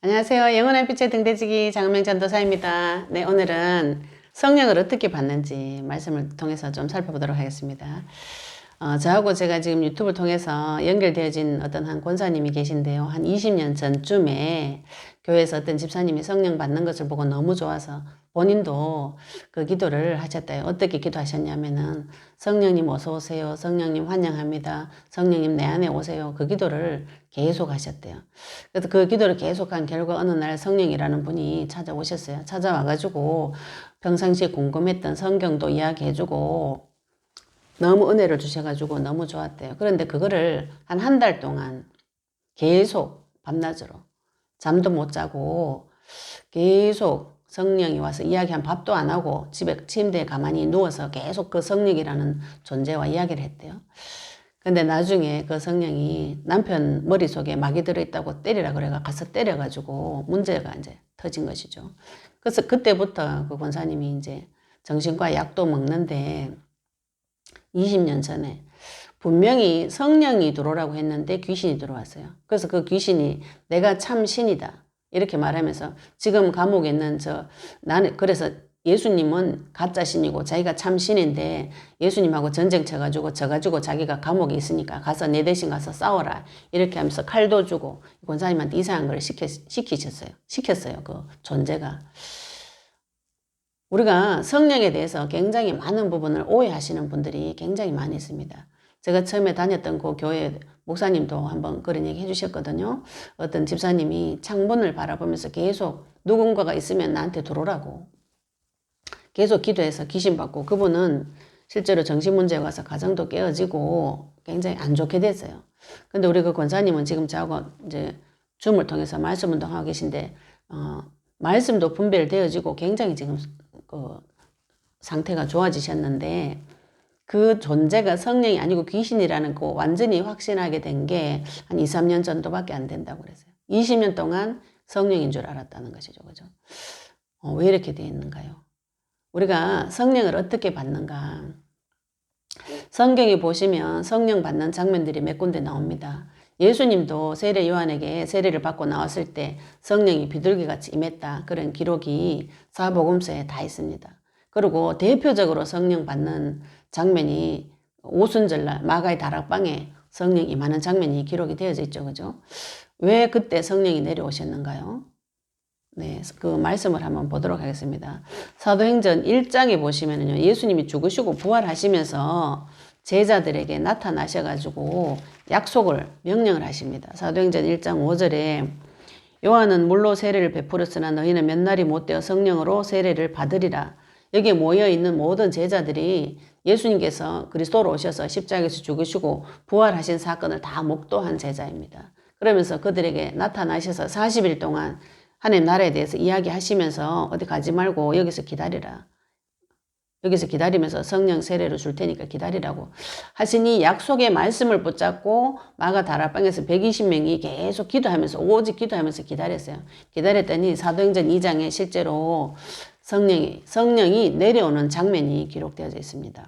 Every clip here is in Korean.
안녕하세요. 영원한 빛의 등대지기 장은명 전도사입니다. 네, 오늘은 성령을 어떻게 받는지 말씀을 통해서 좀 살펴보도록 하겠습니다. 저하고 제가 지금 유튜브를 통해서 연결되어진 어떤 한 권사님이 계신데요. 한 20년 전쯤에 교회에서 어떤 집사님이 성령 받는 것을 보고 너무 좋아서 본인도 그 기도를 하셨대요. 어떻게 기도하셨냐면은 성령님 어서 오세요. 성령님 환영합니다. 성령님 내 안에 오세요. 그 기도를 계속 하셨대요. 그래서 그 기도를 계속한 결과 어느 날 성령이라는 분이 찾아오셨어요. 찾아와가지고 평상시에 궁금했던 성경도 이야기해주고 너무 은혜를 주셔가지고 너무 좋았대요. 그런데 그거를 한 달 동안 계속 밤낮으로 잠도 못 자고 계속 성령이 와서 이야기한 밥도 안 하고 집에 침대에 가만히 누워서 계속 그 성령이라는 존재와 이야기를 했대요. 근데 나중에 그 성령이 남편 머릿속에 막이 들어있다고 때리라 그래가 가서 때려가지고 문제가 이제 터진 것이죠. 그래서 그때부터 그 권사님이 이제 정신과 약도 먹는데 20년 전에 분명히 성령이 들어오라고 했는데 귀신이 들어왔어요. 그래서 그 귀신이 내가 참 신이다 이렇게 말하면서 지금 감옥에 있는 나는 그래서 예수님은 가짜 신이고 자기가 참 신인데 예수님하고 전쟁 쳐가지고 져가지고 자기가 감옥에 있으니까 가서 내 대신 가서 싸워라 이렇게 하면서 칼도 주고 권사님한테 이상한 걸 시켰어요. 그 존재가. 우리가 성령에 대해서 굉장히 많은 부분을 오해하시는 분들이 굉장히 많이 있습니다. 제가 처음에 다녔던 그 교회 목사님도 한번 그런 얘기 해주셨거든요. 어떤 집사님이 창문을 바라보면서 계속 누군가가 있으면 나한테 들어오라고 계속 기도해서 귀신 받고 그분은 실제로 정신문제에 가서 가정도 깨어지고 굉장히 안 좋게 됐어요. 근데 우리 그 권사님은 지금 저하고 이제 줌을 통해서 말씀 운동하고 계신데 말씀도 분별되어지고 굉장히 지금 그 상태가 좋아지셨는데 그 존재가 성령이 아니고 귀신이라는 거 완전히 확신하게 된 게 한 2, 3년 전도밖에 안 된다고 그랬어요. 20년 동안 성령인 줄 알았다는 것이죠. 그죠? 왜 이렇게 되어 있는가요? 우리가 성령을 어떻게 받는가? 성경에 보시면 성령 받는 장면들이 몇 군데 나옵니다. 예수님도 세례 요한에게 세례를 받고 나왔을 때 성령이 비둘기같이 임했다. 그런 기록이 사복음서에 다 있습니다. 그리고 대표적으로 성령 받는 장면이 오순절날 마가의 다락방에 성령 임하는 장면이 기록이 되어져 있죠. 그죠? 왜 그때 성령이 내려오셨는가요? 네, 그 말씀을 한번 보도록 하겠습니다. 사도행전 1장에 보시면요. 예수님이 죽으시고 부활하시면서 제자들에게 나타나셔가지고 약속을, 명령을 하십니다. 사도행전 1장 5절에 요한은 물로 세례를 베풀었으나 너희는 몇 날이 못되어 성령으로 세례를 받으리라. 여기에 모여있는 모든 제자들이 예수님께서 그리스도로 오셔서 십자가에서 죽으시고 부활하신 사건을 다 목도한 제자입니다. 그러면서 그들에게 나타나셔서 40일 동안 하나님 나라에 대해서 이야기하시면서 어디 가지 말고 여기서 기다리라. 여기서 기다리면서 성령 세례를 줄 테니까 기다리라고 하시니 약속의 말씀을 붙잡고 마가 다락방에서 120명이 계속 기도하면서 오직 기도하면서 기다렸어요. 기다렸더니 사도행전 2장에 실제로 성령이 내려오는 장면이 기록되어져 있습니다.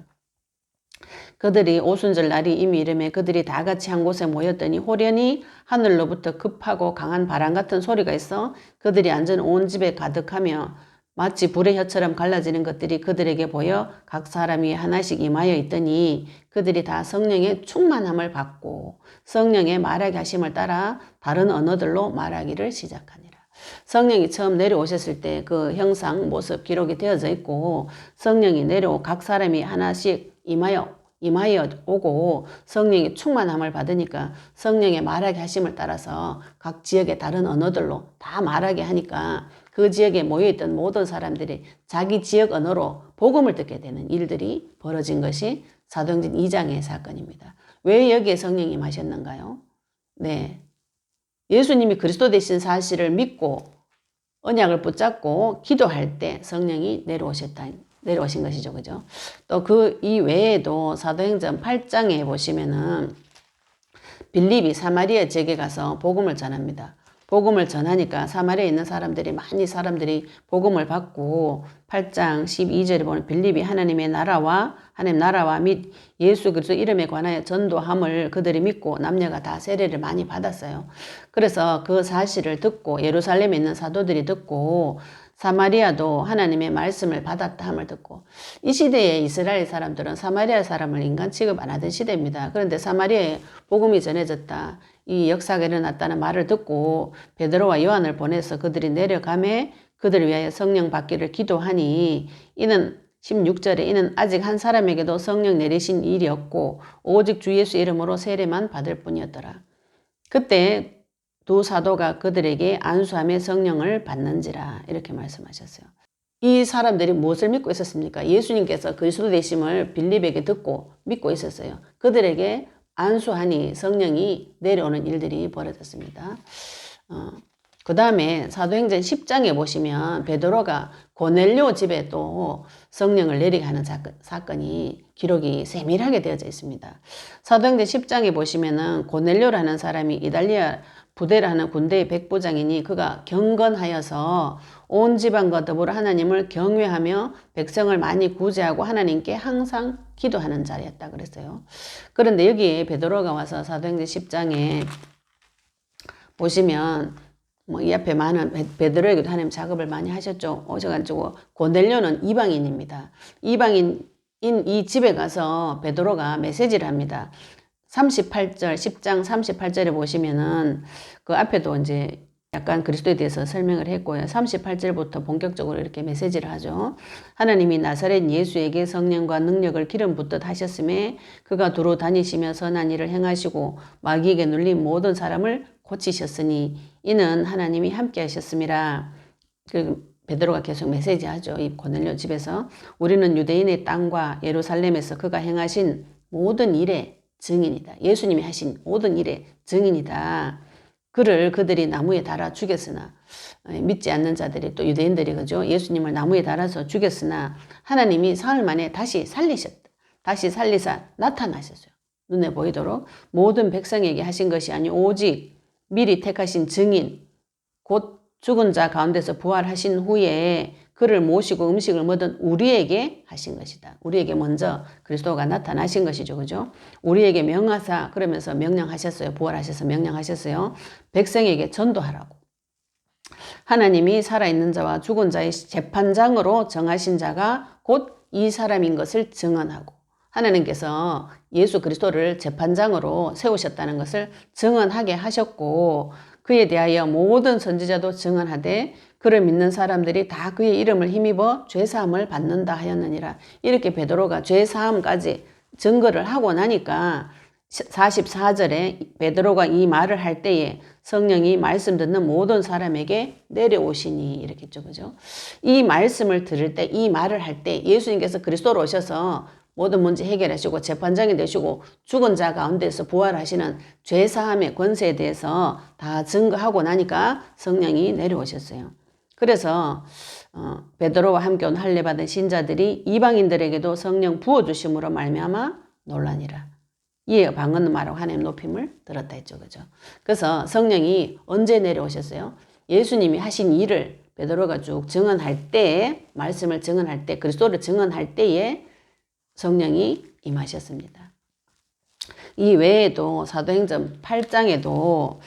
그들이 오순절 날이 이미 이름에 그들이 다 같이 한 곳에 모였더니 호련히 하늘로부터 급하고 강한 바람 같은 소리가 있어 그들이 앉은 온 집에 가득하며 마치 불의 혀처럼 갈라지는 것들이 그들에게 보여 각 사람이 하나씩 임하여 있더니 그들이 다 성령의 충만함을 받고 성령의 말하게 하심을 따라 다른 언어들로 말하기를 시작하니라. 성령이 처음 내려오셨을 때 그 형상 모습 기록이 되어져 있고 성령이 내려오 각 사람이 하나씩 임하여 오고 성령의 충만함을 받으니까 성령의 말하게 하심을 따라서 각 지역의 다른 언어들로 다 말하게 하니까 그 지역에 모여있던 모든 사람들이 자기 지역 언어로 복음을 듣게 되는 일들이 벌어진 것이 사도행전 2장의 사건입니다. 왜 여기에 성령이 임하셨는가요? 네, 예수님이 그리스도 되신 사실을 믿고 언약을 붙잡고 기도할 때 성령이 내려오신 것이죠. 그죠? 또 그 이외에도 사도행전 8장에 보시면은 빌립이 사마리아 지역에 가서 복음을 전합니다. 복음을 전하니까 사마리아에 있는 많이 사람들이 복음을 받고 8장 12절에 보면 빌립이 하나님 나라와 및 예수 그리스도 이름에 관하여 전도함을 그들이 믿고 남녀가 다 세례를 많이 받았어요. 그래서 그 사실을 듣고 예루살렘에 있는 사도들이 듣고 사마리아도 하나님의 말씀을 받았다 함을 듣고, 이 시대에 이스라엘 사람들은 사마리아 사람을 인간 취급 안 하던 시대입니다. 그런데 사마리아에 복음이 전해졌다, 이 역사가 일어났다는 말을 듣고 베드로와 요한을 보내서 그들이 내려가매 그들을 위하여 성령 받기를 기도하니, 이는 16절에 이는 아직 한 사람에게도 성령 내리신 일이 없고 오직 주 예수 이름으로 세례만 받을 뿐이었더라. 그때 두 사도가 그들에게 안수함에 성령을 받는지라, 이렇게 말씀하셨어요. 이 사람들이 무엇을 믿고 있었습니까? 예수님께서 그리스도 되심을 빌립에게 듣고 믿고 있었어요. 그들에게 안수하니 성령이 내려오는 일들이 벌어졌습니다. 그 다음에 사도행전 10장에 보시면 베드로가 고넬료 집에 또 성령을 내리게 하는 사건이 기록이 세밀하게 되어져 있습니다. 사도행전 10장에 보시면은 고넬료라는 사람이 이달리아 부대라는 군대의 백부장이니 그가 경건하여서 온 지방과 더불어 하나님을 경외하며 백성을 많이 구제하고 하나님께 항상 기도하는 자리였다 그랬어요. 그런데 여기에 베드로가 와서 사도행전 10장에 보시면 이 앞에 많은 베드로에게도 하나님 작업을 많이 하셨죠. 오셔가지고 고넬료는 이방인입니다. 이방인인 이 집에 가서 베드로가 메시지를 합니다. 38절, 10장 38절에 보시면은 그 앞에도 이제 약간 그리스도에 대해서 설명을 했고요. 38절부터 본격적으로 이렇게 메시지를 하죠. 하나님이 나사렛 예수에게 성령과 능력을 기름 붓듯 하셨음에 그가 두루 다니시며 선한 일을 행하시고 마귀에게 눌린 모든 사람을 고치셨으니 이는 하나님이 함께 하셨음이라. 그 베드로가 계속 메시지하죠. 이 고넬료 집에서 우리는 유대인의 땅과 예루살렘에서 그가 행하신 모든 일의 증인이다. 예수님이 하신 모든 일의 증인이다. 그를 그들이 나무에 달아 죽였으나, 믿지 않는 자들이 또 유대인들이 그죠, 예수님을 나무에 달아서 죽였으나 하나님이 사흘 만에 다시 살리셨다. 다시 살리사 나타나셨어요. 눈에 보이도록 모든 백성에게 하신 것이 아니 오직 미리 택하신 증인 곧 죽은 자 가운데서 부활하신 후에 그를 모시고 음식을 먹은 우리에게 하신 것이다. 우리에게 먼저 그리스도가 나타나신 것이죠. 그죠? 우리에게 명하사, 그러면서 명령하셨어요. 부활하셔서 명령하셨어요. 백성에게 전도하라고. 하나님이 살아있는 자와 죽은 자의 재판장으로 정하신 자가 곧 이 사람인 것을 증언하고, 하나님께서 예수 그리스도를 재판장으로 세우셨다는 것을 증언하게 하셨고, 그에 대하여 모든 선지자도 증언하되 그를 믿는 사람들이 다 그의 이름을 힘입어 죄사함을 받는다 하였느니라. 이렇게 베드로가 죄사함까지 증거를 하고 나니까 44절에 베드로가 이 말을 할 때에 성령이 말씀 듣는 모든 사람에게 내려오시니, 이렇게 했죠. 그죠? 이 말씀을 들을 때, 이 말을 할 때 예수님께서 그리스도로 오셔서 모든 문제 해결하시고 재판장이 되시고 죽은 자 가운데서 부활하시는 죄사함의 권세에 대해서 다 증거하고 나니까 성령이 내려오셨어요. 그래서 베드로와 함께 온 할례 받은 신자들이 이방인들에게도 성령 부어주심으로 말미암아 놀라니라. 이에 방언말하고 하나님 높임을 들었다 했죠. 그죠? 그래서 성령이 언제 내려오셨어요? 예수님이 하신 일을 베드로가 쭉 증언할 때, 말씀을 증언할 때, 그리스도를 증언할 때에 성령이 임하셨습니다. 이 외에도 사도행전 8장에도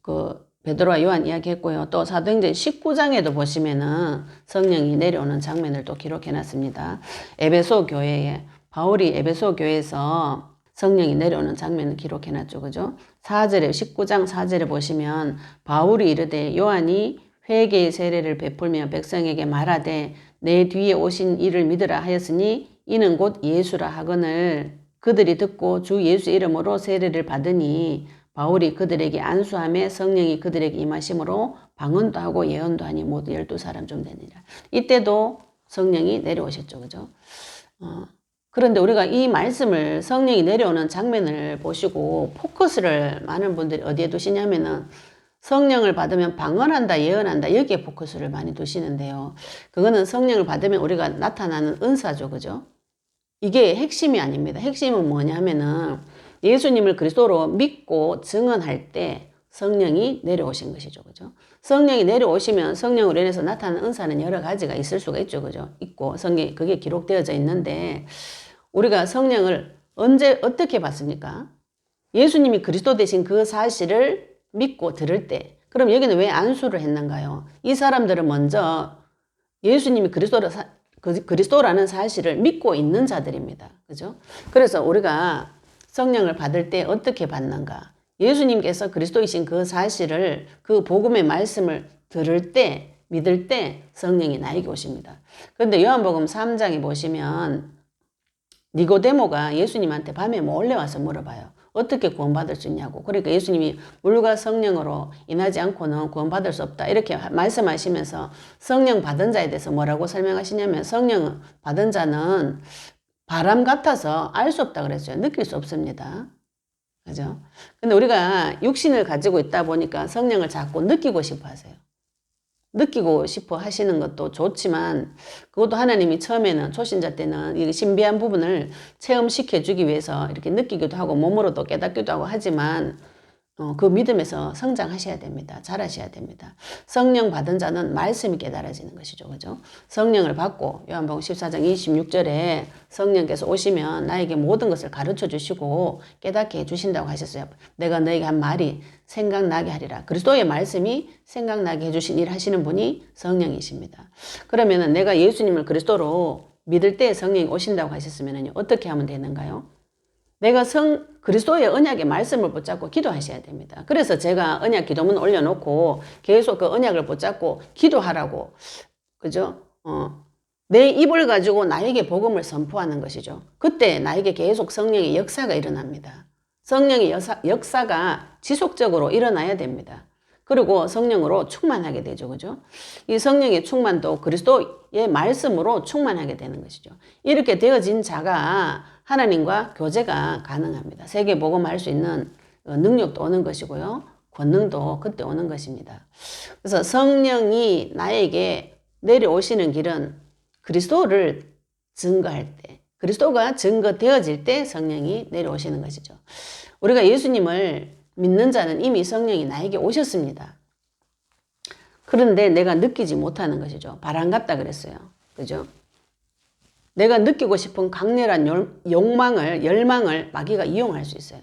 그 베드로와 요한 이야기했고요. 또 사도행전 19장에도 보시면은 성령이 내려오는 장면을 또 기록해놨습니다. 에베소 교회에, 바울이 에베소 교회에서 성령이 내려오는 장면을 기록해놨죠. 그죠? 4절에, 19장 4절에 보시면 바울이 이르되 요한이 회개의 세례를 베풀며 백성에게 말하되 내 뒤에 오신 이를 믿으라 하였으니 이는 곧 예수라 하거늘 그들이 듣고 주 예수 이름으로 세례를 받으니 바울이 그들에게 안수함에 성령이 그들에게 임하심으로 방언도 하고 예언도 하니 모두 12사람 좀 되니라. 이때도 성령이 내려오셨죠. 그죠? 그런데 우리가 이 말씀을, 성령이 내려오는 장면을 보시고 포커스를 많은 분들이 어디에 두시냐면은 성령을 받으면 방언한다, 예언한다, 여기에 포커스를 많이 두시는데요. 그거는 성령을 받으면 우리가 나타나는 은사죠. 그죠? 이게 핵심이 아닙니다. 핵심은 뭐냐면은 예수님을 그리스도로 믿고 증언할 때 성령이 내려오신 것이죠. 그죠? 성령이 내려오시면 성령으로 인해서 나타나는 은사는 여러 가지가 있을 수가 있죠. 그죠? 있고, 성경에 그게 기록되어져 있는데, 우리가 성령을 언제, 어떻게 받습니까? 예수님이 그리스도 되신 그 사실을 믿고 들을 때, 그럼 여기는 왜 안수를 했는가요? 이 사람들은 먼저 예수님이 그리스도라는 사실을 믿고 있는 자들입니다. 그죠? 그래서 우리가 성령을 받을 때 어떻게 받는가? 예수님께서 그리스도이신 그 사실을, 그 복음의 말씀을 들을 때, 믿을 때 성령이 나에게 오십니다. 그런데 요한복음 3장에 보시면 니고데모가 예수님한테 밤에 몰래 와서 물어봐요. 어떻게 구원받을 수 있냐고. 그러니까 예수님이 물과 성령으로 인하지 않고는 구원받을 수 없다. 이렇게 말씀하시면서 성령 받은 자에 대해서 뭐라고 설명하시냐면, 성령 받은 자는 바람 같아서 알 수 없다 그랬어요. 느낄 수 없습니다. 그죠? 근데 우리가 육신을 가지고 있다 보니까 성령을 자꾸 느끼고 싶어 하세요. 느끼고 싶어 하시는 것도 좋지만, 그것도 하나님이 처음에는, 초신자 때는 이 신비한 부분을 체험시켜 주기 위해서 이렇게 느끼기도 하고 몸으로도 깨닫기도 하고 하지만, 그 믿음에서 성장하셔야 됩니다. 잘하셔야 됩니다. 성령 받은 자는 말씀이 깨달아지는 것이죠. 그죠? 성령을 받고 요한복음 14장 26절에 성령께서 오시면 나에게 모든 것을 가르쳐 주시고 깨닫게 해 주신다고 하셨어요. 내가 너에게 한 말이 생각나게 하리라. 그리스도의 말씀이 생각나게 해주신 일 하시는 분이 성령이십니다. 그러면은 내가 예수님을 그리스도로 믿을 때 성령이 오신다고 하셨으면 어떻게 하면 되는가요? 내가 그리스도의 언약의 말씀을 붙잡고 기도하셔야 됩니다. 그래서 제가 언약 기도문 올려놓고 계속 그 언약을 붙잡고 기도하라고, 그죠? 내 입을 가지고 나에게 복음을 선포하는 것이죠. 그때 나에게 계속 성령의 역사가 일어납니다. 성령의 역사가 지속적으로 일어나야 됩니다. 그리고 성령으로 충만하게 되죠. 그죠? 이 성령의 충만도 그리스도의 말씀으로 충만하게 되는 것이죠. 이렇게 되어진 자가 하나님과 교제가 가능합니다. 세계 복음할 수 있는 능력도 오는 것이고요. 권능도 그때 오는 것입니다. 그래서 성령이 나에게 내려오시는 길은 그리스도를 증거할 때, 그리스도가 증거되어질 때 성령이 내려오시는 것이죠. 우리가 예수님을 믿는 자는 이미 성령이 나에게 오셨습니다. 그런데 내가 느끼지 못하는 것이죠. 바람 같다 그랬어요. 그죠? 내가 느끼고 싶은 강렬한 열망을 마귀가 이용할 수 있어요.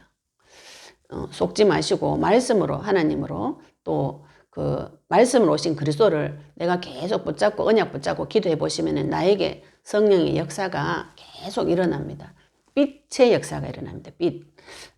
속지 마시고 말씀으로, 하나님으로, 또 그 말씀으로 오신 그리스도를 내가 계속 붙잡고 언약 붙잡고 기도해 보시면 나에게 성령의 역사가 계속 일어납니다. 빛의 역사가 일어납니다. 빛.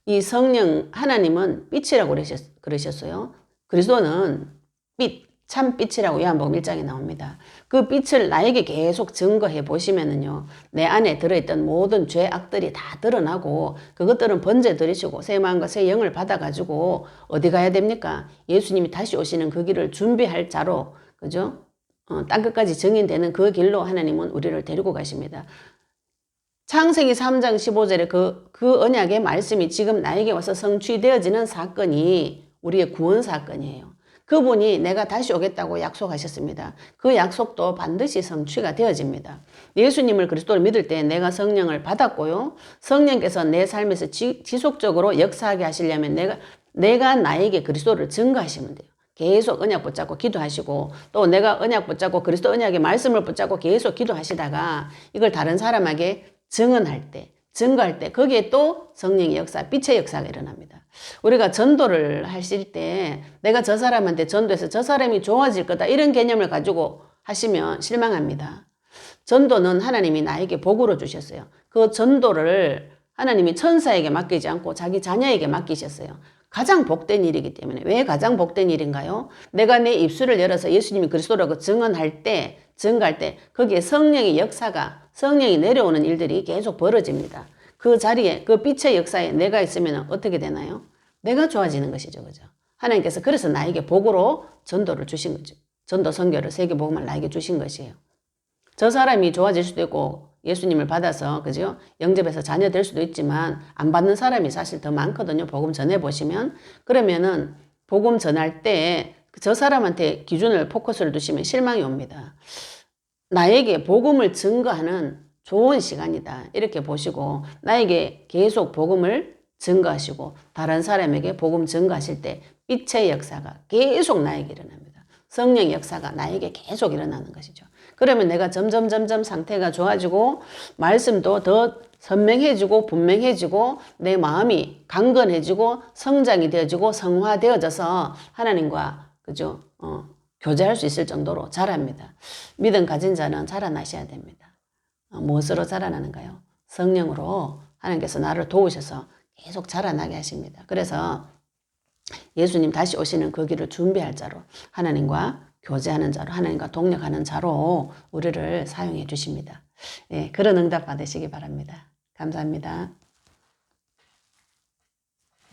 이 성령, 하나님은 빛이라고 그러셨어요. 그리스도는 빛, 참빛이라고 요한복음 1장에 나옵니다. 그 빛을 나에게 계속 증거해 보시면은요, 내 안에 들어있던 모든 죄악들이 다 드러나고 그것들은 번제드리시고 새 마음과 새 영을 받아가지고 어디 가야 됩니까? 예수님이 다시 오시는 그 길을 준비할 자로, 그죠? 땅끝까지 증인되는 그 길로 하나님은 우리를 데리고 가십니다. 창세기 3장 15절에 그 언약의 말씀이 지금 나에게 와서 성취되어지는 사건이 우리의 구원 사건이에요. 그분이 내가 다시 오겠다고 약속하셨습니다. 그 약속도 반드시 성취가 되어집니다. 예수님을 그리스도를 믿을 때 내가 성령을 받았고요. 성령께서 내 삶에서 지속적으로 역사하게 하시려면 내가 나에게 그리스도를 증거하시면 돼요. 계속 언약 붙잡고 기도하시고 또 내가 언약 붙잡고 그리스도 언약의 말씀을 붙잡고 계속 기도하시다가 이걸 다른 사람에게 증언할 때, 증거할 때 거기에 또 성령의 역사, 빛의 역사가 일어납니다. 우리가 전도를 하실 때 내가 저 사람한테 전도해서 저 사람이 좋아질 거다 이런 개념을 가지고 하시면 실망합니다. 전도는 하나님이 나에게 복으로 주셨어요. 그 전도를 하나님이 천사에게 맡기지 않고 자기 자녀에게 맡기셨어요. 가장 복된 일이기 때문에. 왜 가장 복된 일인가요? 내가 내 입술을 열어서 예수님이 그리스도라고 증언할 때, 증거할 때 거기에 성령의 역사가, 성령이 내려오는 일들이 계속 벌어집니다. 그 자리에, 그 빛의 역사에 내가 있으면 어떻게 되나요? 내가 좋아지는 것이죠. 그죠? 하나님께서 그래서 나에게 복으로 전도를 주신 거죠. 전도 선교를, 세계복음을 나에게 주신 것이에요. 저 사람이 좋아질 수도 있고 예수님을 받아서, 그죠? 영접해서 자녀 될 수도 있지만 안 받는 사람이 사실 더 많거든요. 복음 전해보시면. 그러면은 복음 전할 때 저 사람한테 기준을, 포커스를 두시면 실망이 옵니다. 나에게 복음을 증거하는 좋은 시간이다. 이렇게 보시고 나에게 계속 복음을 증거하시고 다른 사람에게 복음 증거하실 때 빛의 역사가 계속 나에게 일어납니다. 성령의 역사가 나에게 계속 일어나는 것이죠. 그러면 내가 점점 상태가 좋아지고 말씀도 더 선명해지고 분명해지고 내 마음이 강건해지고 성장이 되어지고 성화되어져서 하나님과 그죠? 교제할 수 있을 정도로 자랍니다. 믿음 가진 자는 자라나셔야 됩니다. 무엇으로 자라나는가요? 성령으로 하나님께서 나를 도우셔서 계속 자라나게 하십니다. 그래서 예수님 다시 오시는 그 길을 준비할 자로 하나님과 교제하는 자로 하나님과 동력하는 자로 우리를 사용해 주십니다. 예, 그런 응답 받으시기 바랍니다. 감사합니다.